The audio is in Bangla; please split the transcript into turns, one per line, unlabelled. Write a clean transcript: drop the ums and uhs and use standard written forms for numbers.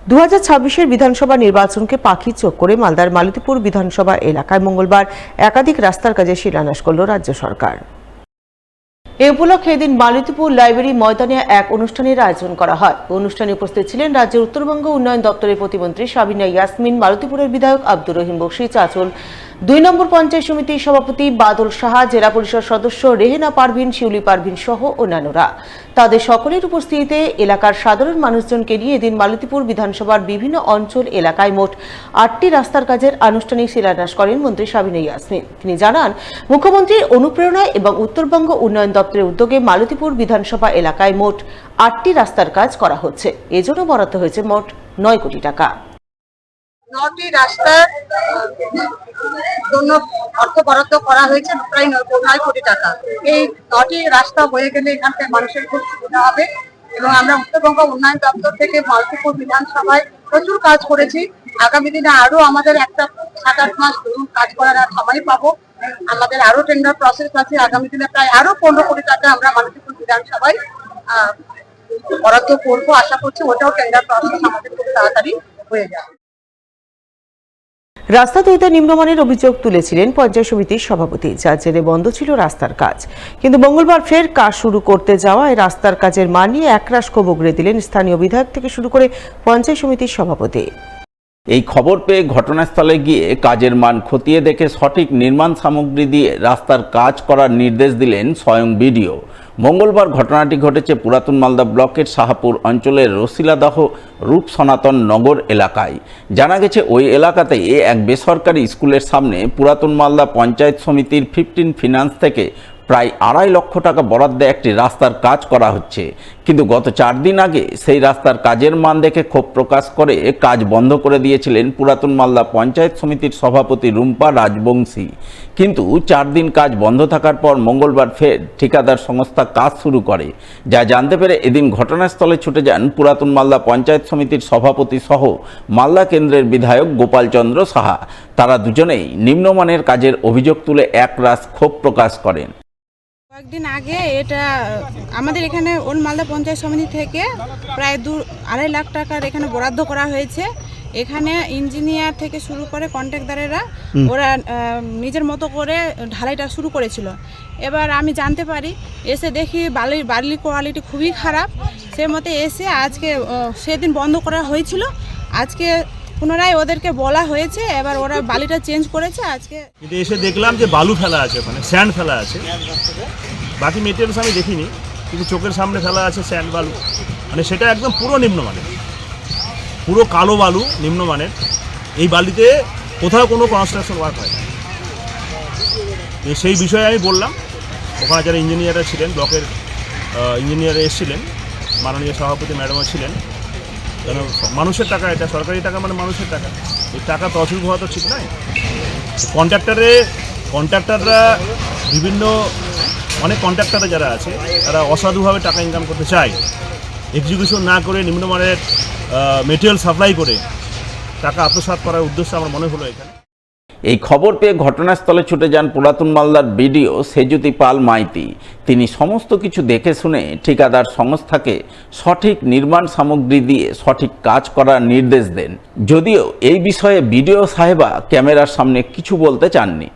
2026-এর বিধানসভা নির্বাচনকে পাখির চোখ করে মালদার মালতীপুর বিধানসভা এলাকায় মঙ্গলবার একাধিক রাস্তার কাজে শিলান্যাস করল রাজ্য সরকার। এ উপলক্ষে এদিন মালতীপুর লাইব্রেরি ময়দানে এক অনুষ্ঠানের আয়োজন করা হয়। অনুষ্ঠানে উপস্থিত ছিলেন রাজ্যের উত্তরবঙ্গ উন্নয়ন দপ্তরের প্রতিমন্ত্রী সাবিনা ইয়াসমিন, মালতীপুরের বিধায়ক আব্দুর রহিম বক্সী চাচল, 2 নম্বর পঞ্চায়েত সমিতির সভাপতি বাদল সাহা, জেলা পরিষদ সদস্য রেহেনা পারভিন, শিউলি পারভিন সহ অন্যান্যরা। তাদের সকলের উপস্থিতিতে এলাকার সাধারণ মানুষজনকে নিয়ে এদিন মালতীপুর বিধানসভার বিভিন্ন অঞ্চল এলাকায় মোট 8টি রাস্তার কাজের আনুষ্ঠানিক শিলান্যাস করেন মন্ত্রী সাবিনা ইয়াসমিন। তিনি জানান, মুখ্যমন্ত্রীর অনুপ্রেরণায় এবং উত্তরবঙ্গ উন্নয়ন দপ্তরের উদ্যোগে মালতীপুর বিধানসভা এলাকায় মোট 8টি রাস্তার কাজ করা হচ্ছে। এজন্য বরাদ্দ হয়েছে মোট 9 কোটি টাকা।
9টি রাস্তার জন্য অর্থ বরাদ্দ করা হয়েছে প্রায় 9 কোটি টাকা। এই 9টি রাস্তা হয়ে গেলে এখানকার মানুষের খুব সুবিধা হবে এবং আমরা উত্তরবঙ্গ উন্নয়ন দপ্তর থেকে মালতীপুর বিধানসভায় প্রচুর কাজ করেছি। আগামী দিনে আরো আমাদের একটা 7-8 মাস ধরুন কাজ করার আর সময় পাবো। আমাদের আরো টেন্ডার প্রসেস আছে। আগামী দিনে প্রায় আরো 15 কোটি টাকা আমরা মালতীপুর বিধানসভায় বরাদ্দ করবো। আশা করছি ওটাও টেন্ডার প্রসেস আমাদের খুব তাড়াতাড়ি হয়ে যাবে।
রাস্তা তৈরিতে নিম্নমানের অভিযোগ তুলেছিলেন পঞ্চায়েত সমিতির সভাপতি, যার জেরে বন্ধ ছিল রাস্তার কাজ। কিন্তু মঙ্গলবার ফের কাজ শুরু করতে যাওয়ায় রাস্তার কাজের মান নিয়ে একরাশ ক্ষোভ উগরে দিলেন স্থানীয় বিধায়ক থেকে শুরু করে পঞ্চায়েত সমিতির সভাপতি।
এই খবর পেয়ে ঘটনাস্থলে গিয়ে কাজের মান খতিয়ে দেখে সঠিক নির্মাণ সামগ্রী দিয়ে রাস্তার কাজ করার নির্দেশ দিলেন স্বয়ং বিডিও। মঙ্গলবার ঘটনাটি ঘটেছে পুরাতন মালদা ব্লকের শাহপুর অঞ্চলের রসিলাদহ রূপ সনাতন নগর এলাকায়। জানা গেছে ওই এলাকাতে এক বেসরকারি স্কুলের সামনে পুরাতন মালদা পঞ্চায়েত সমিতির 15 ফিনান্স থেকে প্রায় 2.5 লক্ষ টাকা বরাদ্দে একটি রাস্তার কাজ করা হচ্ছে। কিন্তু গত 4 দিন আগে সেই রাস্তার কাজের মান দেখে ক্ষোভ প্রকাশ করে কাজ বন্ধ করে দিয়েছিলেন পুরাতন মালদা পঞ্চায়েত সমিতির সভাপতি রুম্পা রাজবংশী। কিন্তু 4 দিন কাজ বন্ধ থাকার পর মঙ্গলবার ফের ঠিকাদার সংস্থা কাজ শুরু করে। যা জানতে পেরে এদিন ঘটনাস্থলে ছুটে যান পুরাতন মালদা পঞ্চায়েত সমিতির সভাপতি সহ মালদা কেন্দ্রের বিধায়ক গোপাল চন্দ্র সাহা। তারা দুজনেই নিম্নমানের কাজের অভিযোগ তুলে একরাশ ক্ষোভ প্রকাশ করেন।
কয়েকদিন আগে এটা আমাদের এখানে ওল্ড মালদা পঞ্চায়েত সমিতি থেকে প্রায় 2-2.5 লাখ টাকার এখানে বরাদ্দ করা হয়েছে। এখানে ইঞ্জিনিয়ার থেকে শুরু করে কন্ট্রাক্টররা ওরা নিজের মতো করে ঢালাইটা শুরু করেছিল। এবার আমি জানতে পারি, এসে দেখি বালির কোয়ালিটি খুবই খারাপ। সে মতে এসে আজকে সেদিন বন্ধ করা হয়েছিল, আজকে পুনরায় ওদেরকে বলা হয়েছে, এবার ওরা বালিটা চেঞ্জ করেছে। আজকে
এসে দেখলাম যে বালু ফেলা আছে, ওখানে স্যান্ড ফেলা আছে। বাকি মেটেরিয়ালস আমি দেখিনি, কিন্তু চোখের সামনে ফেলা আছে স্যান্ড বালু। মানে সেটা একদম পুরো নিম্নমানের, পুরো কালো বালু নিম্নমানের। এই বালিতে কোথাও কোনো কনস্ট্রাকশন ওয়ার্ক হয় না। সেই বিষয়ে আমি বললাম, ওখানে যারা ইঞ্জিনিয়াররা ছিলেন, ব্লকের ইঞ্জিনিয়াররা এসেছিলেন, মাননীয় সভাপতি ম্যাডামও ছিলেন। কেন মানুষের টাকা, এটা সরকারি টাকা, মানে মানুষের টাকা। এই টাকা তছরূপ হওয়া তো ঠিক নয়। কন্ট্রাক্টররা বিভিন্ন অনেক কন্ট্রাক্টররা যারা আছে তারা অসাধুভাবে টাকা ইনকাম করতে চায়। এক্সিকিউশন না করে নিম্নমানের মেটেরিয়াল সাপ্লাই করে টাকা আত্মসাৎ করার উদ্দেশ্য আমার মনে হলো এখানে।
এই খবর পেয়ে ঘটনাস্থলে ছুটে যান পুরাতন মালদার বিডিও সেজুতি পাল মাইতি। তিনি সমস্ত কিছু দেখে শুনে ঠিকাদার সংস্থাকে সঠিক নির্মাণ সামগ্রী দিয়ে সঠিক কাজ করার নির্দেশ দেন। যদিও এই বিষয়ে বিডিও সাহেবা ক্যামেরার সামনে কিছু বলতে চাননি।